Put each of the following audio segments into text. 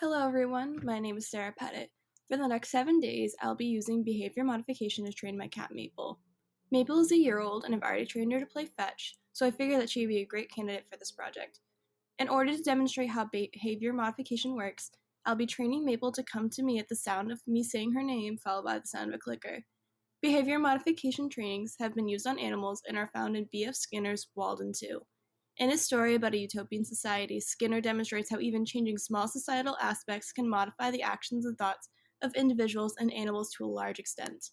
Hello everyone, my name is Sarah Pettit. For the next 7 days, I'll be using behavior modification to train my cat Maple. Maple is a year old and I've already trained her to play fetch, so I figure that she would be a great candidate for this project. In order to demonstrate how behavior modification works, I'll be training Maple to come to me at the sound of me saying her name followed by the sound of a clicker. Behavior modification trainings have been used on animals and are found in B.F. Skinner's Walden 2. In his story about a utopian society, Skinner demonstrates how even changing small societal aspects can modify the actions and thoughts of individuals and animals to a large extent.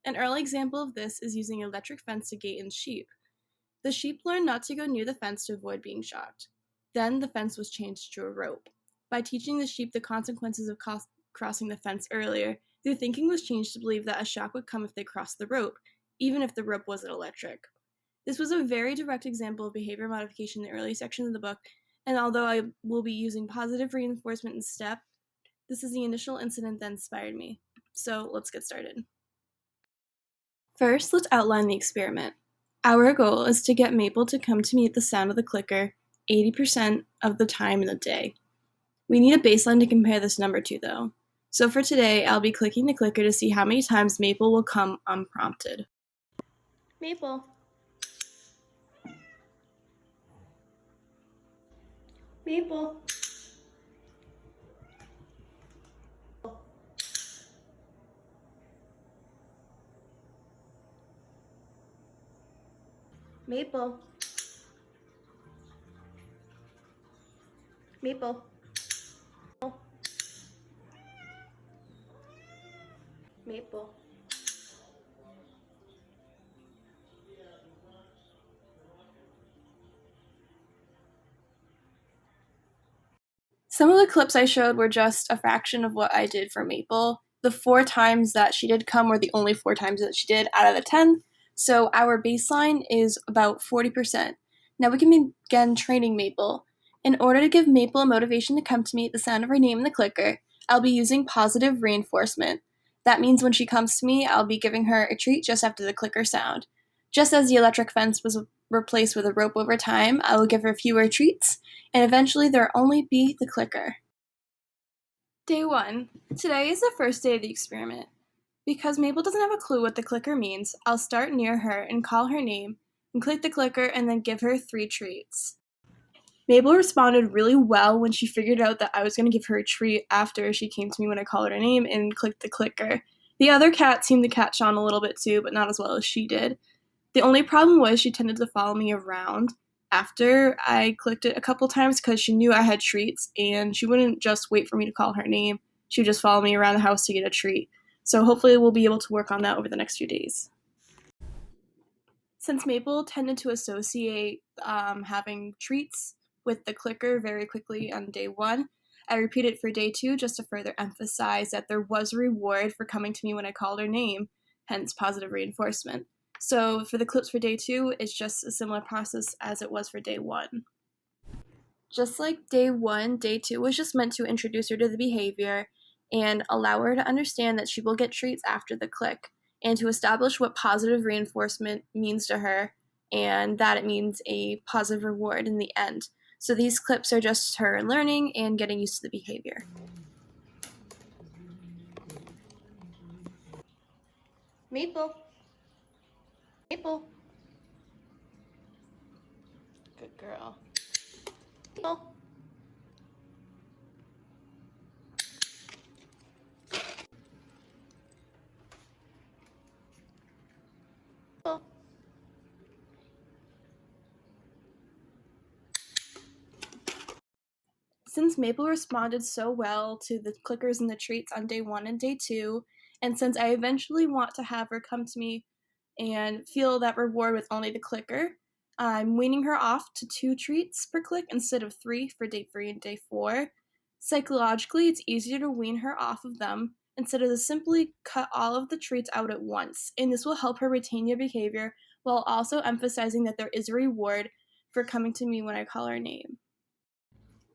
An early example of this is using an electric fence to gate in sheep. The sheep learned not to go near the fence to avoid being shocked. Then the fence was changed to a rope. By teaching the sheep the consequences of crossing the fence earlier, their thinking was changed to believe that a shock would come if they crossed the rope, even if the rope wasn't electric. This was a very direct example of behavior modification in the early sections of the book, and although I will be using positive reinforcement instead, this is the initial incident that inspired me. So let's get started. First, let's outline the experiment. Our goal is to get Maple to come to me at the sound of the clicker 80% of the time in the day. We need a baseline to compare this number to, though. So for today, I'll be clicking the clicker to see how many times Maple will come unprompted. Maple. Maple. Maple. Maple. Maple. Some of the clips I showed were just a fraction of what I did for Maple. The 4 times that she did come were the only 4 times that she did out of the 10, so our baseline is about 40%. Now we can begin training Maple. In order to give Maple a motivation to come to me at the sound of her name in the clicker, I'll be using positive reinforcement. That means when she comes to me, I'll be giving her a treat just after the clicker sound. Just as the electric fence was replaced with a rope over time, I will give her fewer treats, and eventually there'll only be the clicker. Day 1. Today is the first day of the experiment. Because Maple doesn't have a clue what the clicker means, I'll start near her and call her name, and click the clicker and then give her 3 treats. Maple responded really well when she figured out that I was going to give her a treat after she came to me when I called her name and clicked the clicker. The other cat seemed to catch on a little bit too, but not as well as she did. The only problem was she tended to follow me around after I clicked it a couple times because she knew I had treats, and she wouldn't just wait for me to call her name. She would just follow me around the house to get a treat. So hopefully we'll be able to work on that over the next few days. Since Maple tended to associate having treats with the clicker very quickly on day 1, I repeated for day 2 just to further emphasize that there was a reward for coming to me when I called her name, hence positive reinforcement. So for the clips for day 2, it's just a similar process as it was for day 1. Just like day 1, day 2 was just meant to introduce her to the behavior and allow her to understand that she will get treats after the click, and to establish what positive reinforcement means to her and that it means a positive reward in the end. So these clips are just her learning and getting used to the behavior. Maple. Maple. Good girl. Maple. Maple. Since Maple responded so well to the clickers and the treats on day 1 and day 2, and since I eventually want to have her come to me and feel that reward with only the clicker, I'm weaning her off to 2 treats per click instead of 3 for day 3 and day 4. Psychologically, it's easier to wean her off of them instead of to simply cut all of the treats out at once, and this will help her retain your behavior while also emphasizing that there is a reward for coming to me when I call her name.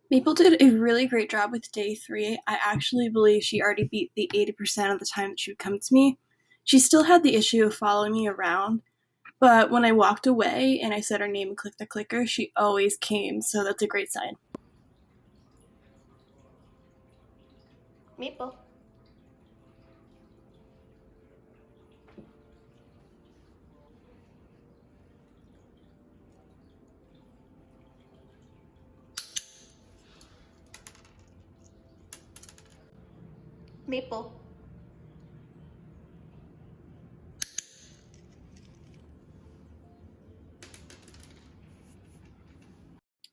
Maple did a really great job with day 3. I actually believe she already beat the 80% of the time that she would come to me. She still had the issue of following me around, but when I walked away and I said her name and clicked the clicker, she always came, so that's a great sign. Maple. Maple.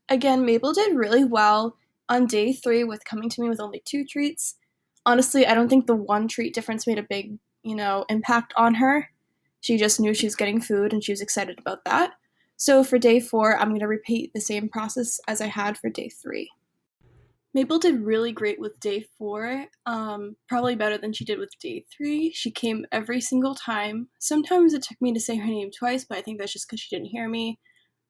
Again, Mabel did really well on day 3 with coming to me with only 2 treats. Honestly, I don't think the 1 treat difference made a big, impact on her. She just knew she was getting food and she was excited about that. So for day 4, I'm going to repeat the same process as I had for day 3. Mabel did really great with day 4, probably better than she did with day 3. She came every single time. Sometimes it took me to say her name twice, but I think that's just because she didn't hear me,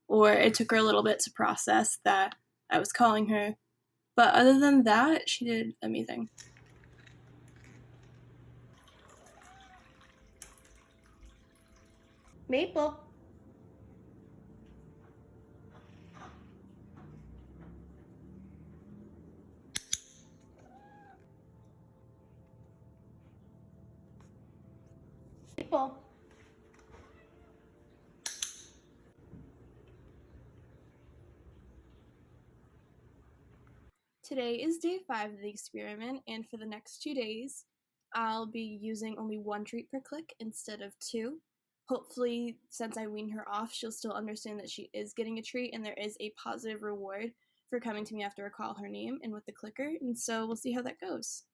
or it took her a little bit to process that I was calling her. But other than that, she did amazing. Maple. Maple. Today is day 5 of the experiment, and for the next 2 days, I'll be using only 1 treat per click instead of 2. Hopefully, since I wean her off, she'll still understand that she is getting a treat and there is a positive reward for coming to me after I call her name and with the clicker, and so we'll see how that goes.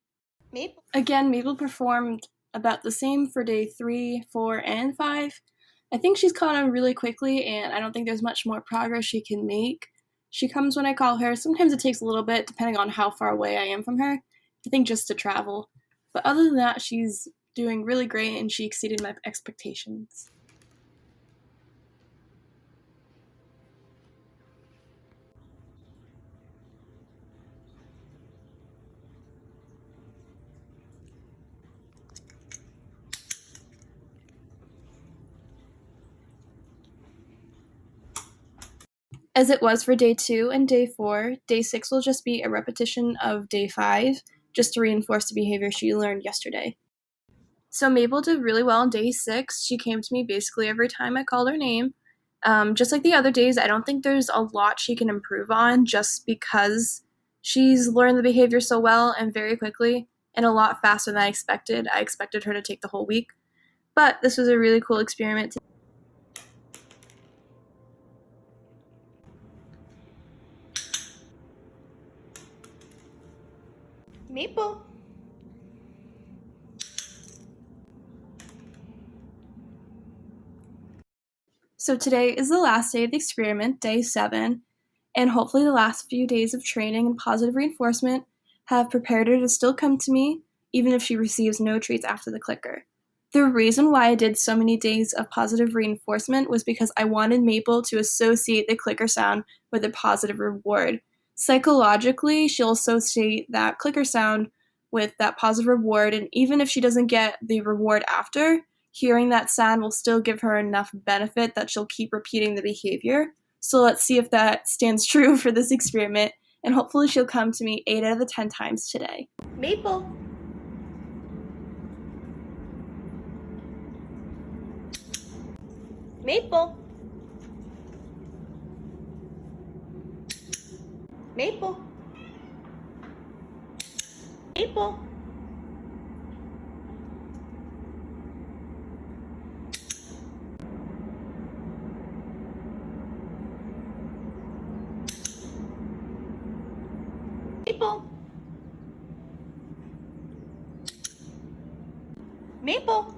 Maple. Again, Mabel performed about the same for day 3, 4, and 5. I think she's caught on really quickly, and I don't think there's much more progress she can make. She comes when I call her. Sometimes it takes a little bit, depending on how far away I am from her. I think just to travel. But other than that, she's doing really great, and she exceeded my expectations. As it was for day 2 and day 4, day 6 will just be a repetition of day 5, just to reinforce the behavior she learned yesterday. So Mabel did really well on day 6. She came to me basically every time I called her name. Just like the other days, I don't think there's a lot she can improve on just because she's learned the behavior so well and very quickly and a lot faster than I expected. I expected her to take the whole week. But this was a really cool experiment. Maple. So today is the last day of the experiment, day 7, and hopefully the last few days of training and positive reinforcement have prepared her to still come to me, even if she receives no treats after the clicker. The reason why I did so many days of positive reinforcement was because I wanted Maple to associate the clicker sound with a positive reward. Psychologically, she'll associate that clicker sound with that positive reward, and even if she doesn't get the reward after, hearing that sound will still give her enough benefit that she'll keep repeating the behavior. So let's see if that stands true for this experiment, and hopefully she'll come to me 8 out of the 10 times today. Maple. Maple. Maple. Maple. Maple. Maple.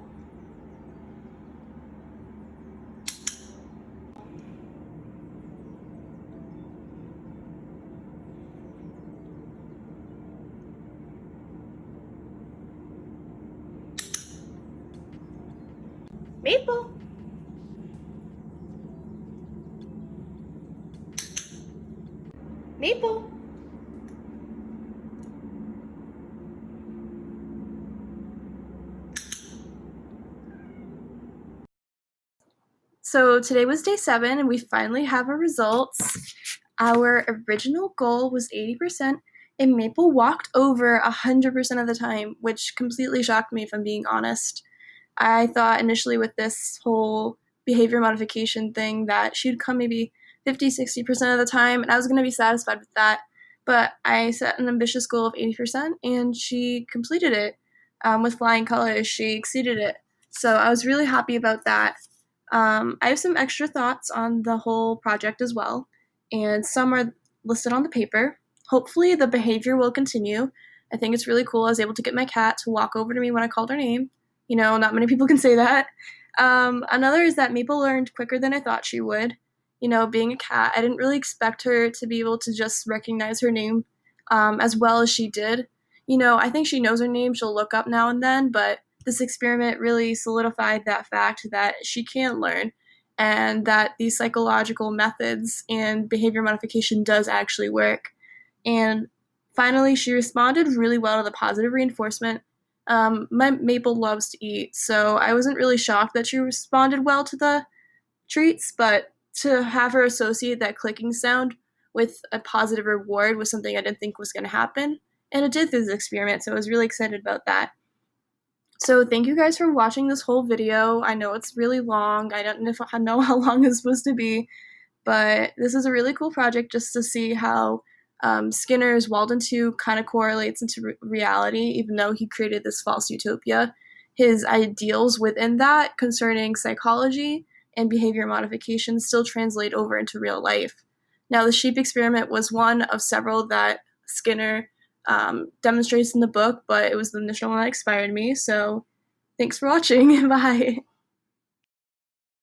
Maple. Maple. So today was day 7, and we finally have our results. Our original goal was 80%, And Maple walked over 100% of the time, which completely shocked me if I'm being honest. I thought initially with this whole behavior modification thing that she'd come maybe 50-60% of the time, and I was going to be satisfied with that. But I set an ambitious goal of 80%, and she completed it with flying colors. She exceeded it. So I was really happy about that. I have some extra thoughts on the whole project as well, and some are listed on the paper. Hopefully, the behavior will continue. I think it's really cool. I was able to get my cat to walk over to me when I called her name. You know, not many people can say that. Another is that Maple learned quicker than I thought she would. You know, being a cat, I didn't really expect her to be able to just recognize her name as well as she did. You know, I think she knows her name. She'll look up now and then, but this experiment really solidified that fact that she can learn and that these psychological methods and behavior modification does actually work. And finally, she responded really well to the positive reinforcement. My Maple loves to eat, so I wasn't really shocked that she responded well to the treats, but to have her associate that clicking sound with a positive reward was something I didn't think was going to happen. And it did through this experiment, so I was really excited about that. So thank you guys for watching this whole video. I know it's really long. I don't know if I know how long it's supposed to be, but this is a really cool project just to see how Skinner's Walden 2 kind of correlates into reality, even though he created this false utopia. His ideals within that concerning psychology and behavior modification still translate over into real life. Now, the sheep experiment was one of several that Skinner demonstrates in the book, but it was the initial one that inspired me. So thanks for watching. Bye.